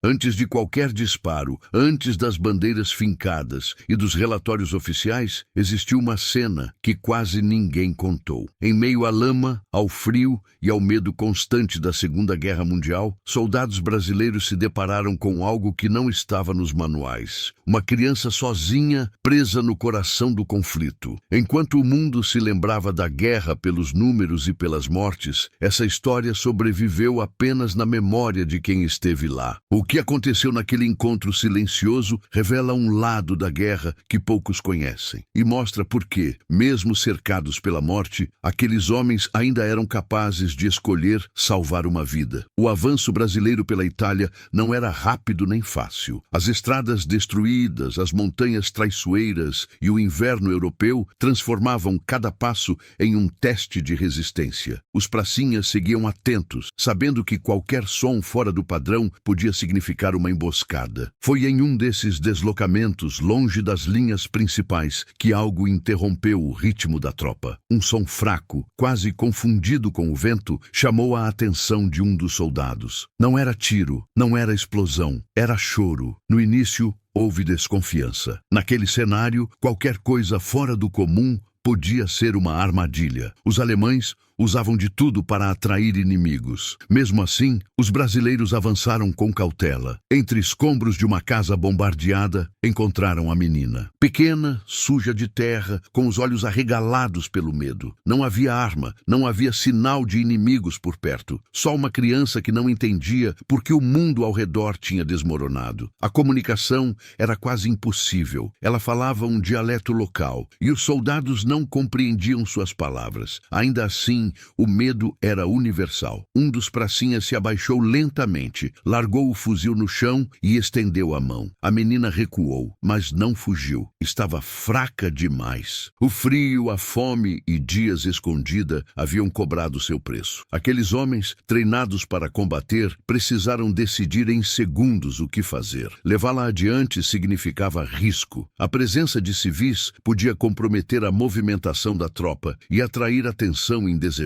Antes de qualquer disparo, antes das bandeiras fincadas e dos relatórios oficiais, existiu uma cena que quase ninguém contou. Em meio à lama, ao frio e ao medo constante da Segunda Guerra Mundial, soldados brasileiros se depararam com algo que não estava nos manuais. Uma criança sozinha, presa no coração do conflito. Enquanto o mundo se lembrava da guerra pelos números e pelas mortes, essa história sobreviveu apenas na memória de quem esteve lá. O que aconteceu naquele encontro silencioso revela um lado da guerra que poucos conhecem e mostra por que, mesmo cercados pela morte, aqueles homens ainda eram capazes de escolher salvar uma vida. O avanço brasileiro pela Itália não era rápido nem fácil. As estradas destruídas, as montanhas traiçoeiras e o inverno europeu transformavam cada passo em um teste de resistência. Os pracinhas seguiam atentos, sabendo que qualquer som fora do padrão podia significar uma emboscada. Foi em um desses deslocamentos, longe das linhas principais, que algo interrompeu o ritmo da tropa. Um som fraco, quase confundido com o vento, chamou a atenção de um dos soldados. Não era tiro, não era explosão, era choro. No início, houve desconfiança. Naquele cenário, qualquer coisa fora do comum podia ser uma armadilha. Os alemães usavam de tudo para atrair inimigos. Mesmo assim, os brasileiros avançaram com cautela. Entre escombros de uma casa bombardeada, encontraram a menina. Pequena, suja de terra, com os olhos arregalados pelo medo. Não havia arma, não havia sinal de inimigos por perto. Só uma criança que não entendia por que o mundo ao redor tinha desmoronado. A comunicação era quase impossível. Ela falava um dialeto local, e os soldados não compreendiam suas palavras. Ainda assim, o medo era universal. Um dos pracinhas se abaixou lentamente, largou o fuzil no chão e estendeu a mão. A menina recuou, mas não fugiu. Estava fraca demais. O frio, a fome e dias escondida haviam cobrado seu preço. Aqueles homens, treinados para combater, precisaram decidir em segundos o que fazer. Levá-la adiante significava risco. A presença de civis podia comprometer a movimentação da tropa e atrair atenção indesejada.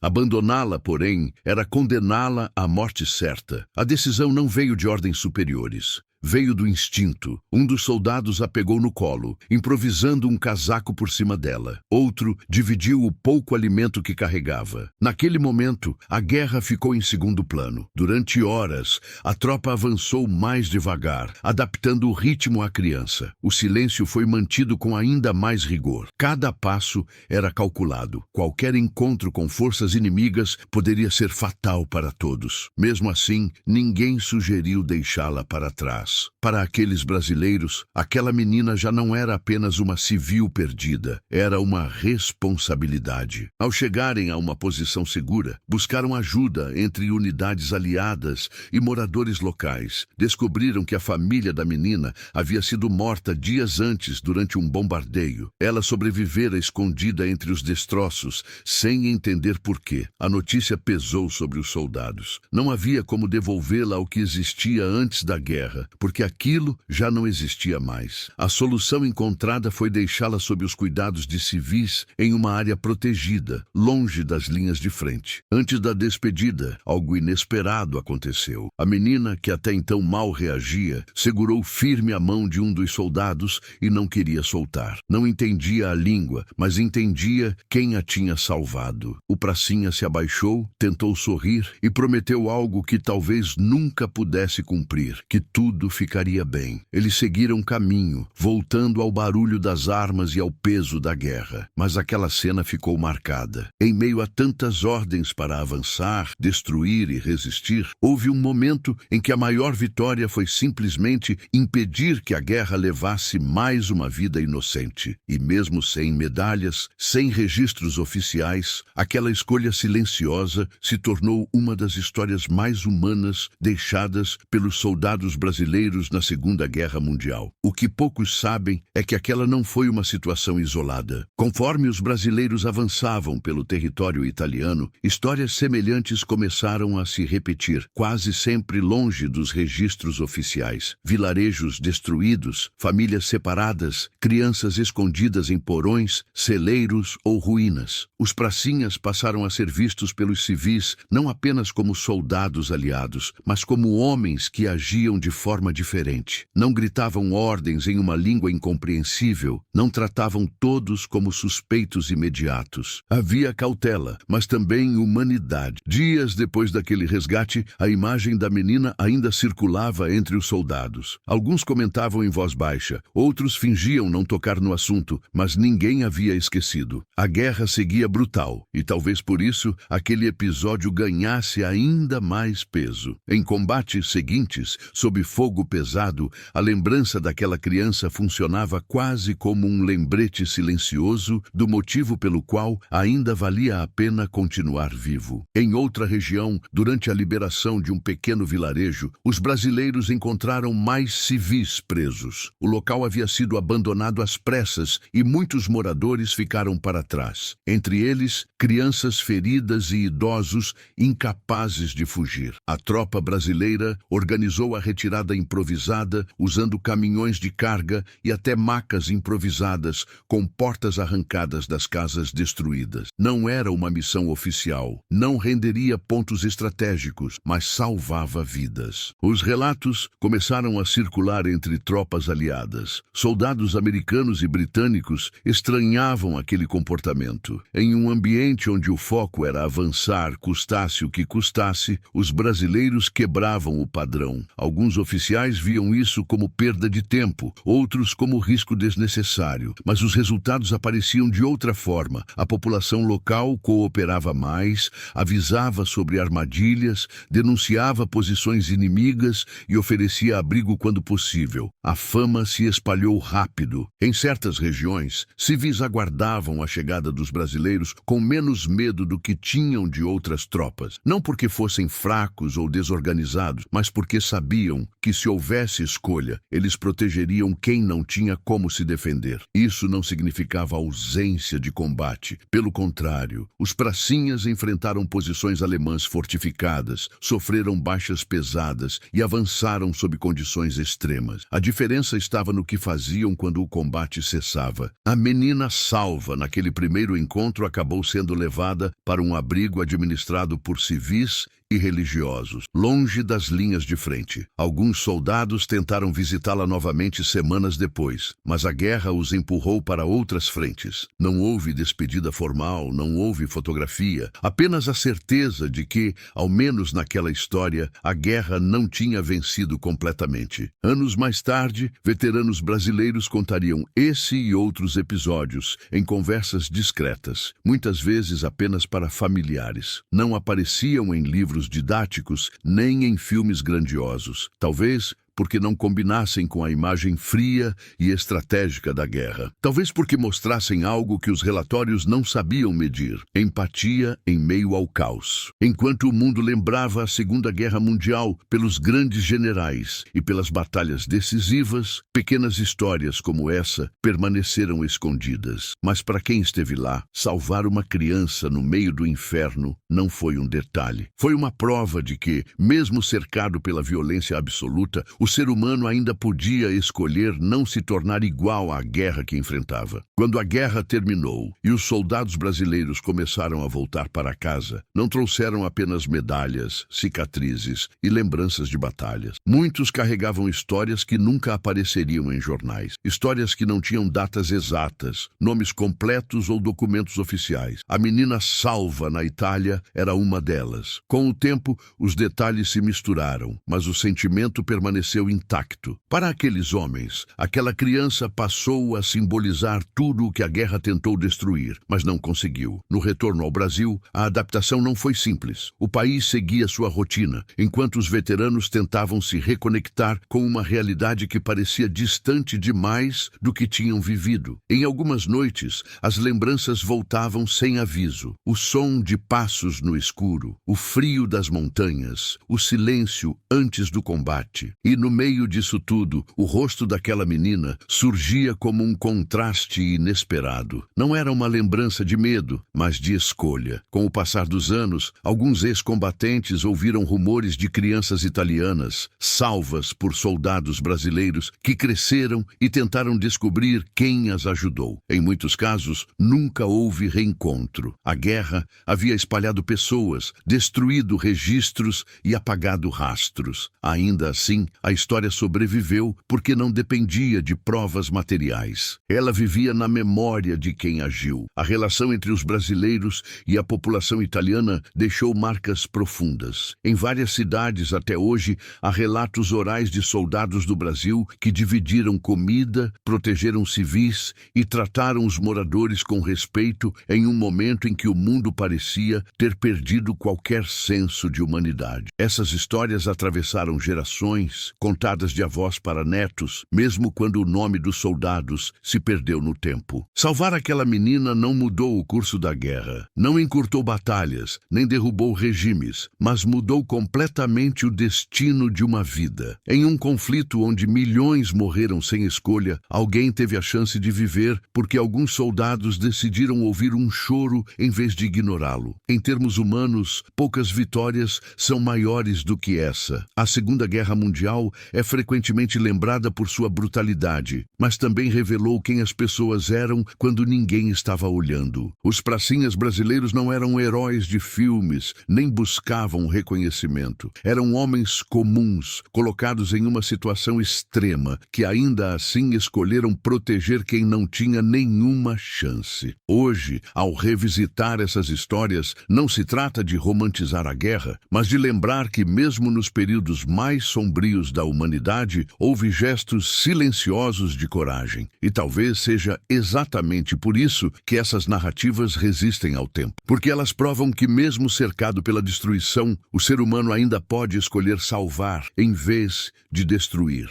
Abandoná-la, porém, era condená-la à morte certa. A decisão não veio de ordens superiores. Veio do instinto. Um dos soldados a pegou no colo, improvisando um casaco por cima dela. Outro dividiu o pouco alimento que carregava. Naquele momento, a guerra ficou em segundo plano. Durante horas, a tropa avançou mais devagar, adaptando o ritmo à criança. O silêncio foi mantido com ainda mais rigor. Cada passo era calculado. Qualquer encontro com forças inimigas poderia ser fatal para todos. Mesmo assim, ninguém sugeriu deixá-la para trás. Para aqueles brasileiros, aquela menina já não era apenas uma civil perdida, era uma responsabilidade. Ao chegarem a uma posição segura, buscaram ajuda entre unidades aliadas e moradores locais. Descobriram que a família da menina havia sido morta dias antes durante um bombardeio. Ela sobrevivera escondida entre os destroços, sem entender por quê. A notícia pesou sobre os soldados. Não havia como devolvê-la ao que existia antes da guerra, porque aquilo já não existia mais. A solução encontrada foi deixá-la sob os cuidados de civis em uma área protegida, longe das linhas de frente. Antes da despedida, algo inesperado aconteceu. A menina, que até então mal reagia, segurou firme a mão de um dos soldados e não queria soltar. Não entendia a língua, mas entendia quem a tinha salvado. O pracinha se abaixou, tentou sorrir e prometeu algo que talvez nunca pudesse cumprir, que tudo ficaria bem. Eles seguiram caminho, voltando ao barulho das armas e ao peso da guerra. Mas aquela cena ficou marcada. Em meio a tantas ordens para avançar, destruir e resistir, houve um momento em que a maior vitória foi simplesmente impedir que a guerra levasse mais uma vida inocente. E mesmo sem medalhas, sem registros oficiais, aquela escolha silenciosa se tornou uma das histórias mais humanas deixadas pelos soldados brasileiros brasileiros na Segunda Guerra Mundial. O que poucos sabem é que aquela não foi uma situação isolada. Conforme os brasileiros avançavam pelo território italiano, histórias semelhantes começaram a se repetir, quase sempre longe dos registros oficiais. Vilarejos destruídos, famílias separadas, crianças escondidas em porões, celeiros ou ruínas. Os pracinhas passaram a ser vistos pelos civis não apenas como soldados aliados, mas como homens que agiam de forma diferente. Não gritavam ordens em uma língua incompreensível, não tratavam todos como suspeitos imediatos. Havia cautela, mas também humanidade. Dias depois daquele resgate, a imagem da menina ainda circulava entre os soldados. Alguns comentavam em voz baixa, outros fingiam não tocar no assunto, mas ninguém havia esquecido. A guerra seguia brutal, e talvez por isso aquele episódio ganhasse ainda mais peso. Em combates seguintes, sob fogo pesado, a lembrança daquela criança funcionava quase como um lembrete silencioso do motivo pelo qual ainda valia a pena continuar vivo. Em outra região, durante a liberação de um pequeno vilarejo, os brasileiros encontraram mais civis presos. O local havia sido abandonado às pressas e muitos moradores ficaram para trás. Entre eles, crianças feridas e idosos incapazes de fugir. A tropa brasileira organizou a retirada improvisada, usando caminhões de carga e até macas improvisadas, com portas arrancadas das casas destruídas. Não era uma missão oficial, não renderia pontos estratégicos, mas salvava vidas. Os relatos começaram a circular entre tropas aliadas. Soldados americanos e britânicos estranhavam aquele comportamento. Em um ambiente onde o foco era avançar, custasse o que custasse, os brasileiros quebravam o padrão. Alguns oficiais viam isso como perda de tempo, outros como risco desnecessário. Mas os resultados apareciam de outra forma. A população local cooperava mais, avisava sobre armadilhas, denunciava posições inimigas e oferecia abrigo quando possível. A fama se espalhou rápido. Em certas regiões, civis aguardavam a chegada dos brasileiros com menos medo do que tinham de outras tropas. Não porque fossem fracos ou desorganizados, mas porque sabiam que se houvesse escolha, eles protegeriam quem não tinha como se defender. Isso não significava ausência de combate. Pelo contrário, os pracinhas enfrentaram posições alemãs fortificadas, sofreram baixas pesadas e avançaram sob condições extremas. A diferença estava no que faziam quando o combate cessava. A menina salva naquele primeiro encontro acabou sendo levada para um abrigo administrado por civis e religiosos, longe das linhas de frente. Alguns soldados tentaram visitá-la novamente semanas depois, mas a guerra os empurrou para outras frentes. Não houve despedida formal, não houve fotografia, apenas a certeza de que, ao menos naquela história, a guerra não tinha vencido completamente. Anos mais tarde, veteranos brasileiros contariam esse e outros episódios em conversas discretas, muitas vezes apenas para familiares. Não apareciam em livros didáticos nem em filmes grandiosos. Talvez porque não combinassem com a imagem fria e estratégica da guerra. Talvez porque mostrassem algo que os relatórios não sabiam medir: empatia em meio ao caos. Enquanto o mundo lembrava a Segunda Guerra Mundial pelos grandes generais e pelas batalhas decisivas, pequenas histórias como essa permaneceram escondidas. Mas para quem esteve lá, salvar uma criança no meio do inferno não foi um detalhe. Foi uma prova de que, mesmo cercado pela violência absoluta, o ser humano ainda podia escolher não se tornar igual à guerra que enfrentava. Quando a guerra terminou e os soldados brasileiros começaram a voltar para casa, não trouxeram apenas medalhas, cicatrizes e lembranças de batalhas. Muitos carregavam histórias que nunca apareceriam em jornais, histórias que não tinham datas exatas, nomes completos ou documentos oficiais. A menina salva na Itália era uma delas. Com o tempo, os detalhes se misturaram, mas o sentimento permaneceu intacto. Para aqueles homens, aquela criança passou a simbolizar tudo o que a guerra tentou destruir, mas não conseguiu. No retorno ao Brasil, a adaptação não foi simples. O país seguia sua rotina, enquanto os veteranos tentavam se reconectar com uma realidade que parecia distante demais do que tinham vivido. Em algumas noites, as lembranças voltavam sem aviso. O som de passos no escuro, o frio das montanhas, o silêncio antes do combate. E no meio disso tudo, o rosto daquela menina surgia como um contraste inesperado. Não era uma lembrança de medo, mas de escolha. Com o passar dos anos, alguns ex-combatentes ouviram rumores de crianças italianas, salvas por soldados brasileiros, que cresceram e tentaram descobrir quem as ajudou. Em muitos casos, nunca houve reencontro. A guerra havia espalhado pessoas, destruído registros e apagado rastros. Ainda assim, a história sobreviveu porque não dependia de provas materiais. Ela vivia na memória de quem agiu. A relação entre os brasileiros e a população italiana deixou marcas profundas. Em várias cidades até hoje, há relatos orais de soldados do Brasil que dividiram comida, protegeram civis e trataram os moradores com respeito em um momento em que o mundo parecia ter perdido qualquer senso de humanidade. Essas histórias atravessaram gerações, contadas de avós para netos, mesmo quando o nome dos soldados se perdeu no tempo. Salvar aquela menina não mudou o curso da guerra, não encurtou batalhas, nem derrubou regimes, mas mudou completamente o destino de uma vida. Em um conflito onde milhões morreram sem escolha, alguém teve a chance de viver porque alguns soldados decidiram ouvir um choro em vez de ignorá-lo. Em termos humanos, poucas vitórias são maiores do que essa. A Segunda Guerra Mundial é frequentemente lembrada por sua brutalidade, mas também revelou quem as pessoas eram quando ninguém estava olhando. Os pracinhas brasileiros não eram heróis de filmes, nem buscavam reconhecimento. Eram homens comuns, colocados em uma situação extrema, que ainda assim escolheram proteger quem não tinha nenhuma chance. Hoje, ao revisitar essas histórias, não se trata de romantizar a guerra, mas de lembrar que mesmo nos períodos mais sombrios da humanidade, houve gestos silenciosos de coragem. E talvez seja exatamente por isso que essas narrativas resistem ao tempo. Porque elas provam que mesmo cercado pela destruição, o ser humano ainda pode escolher salvar em vez de destruir.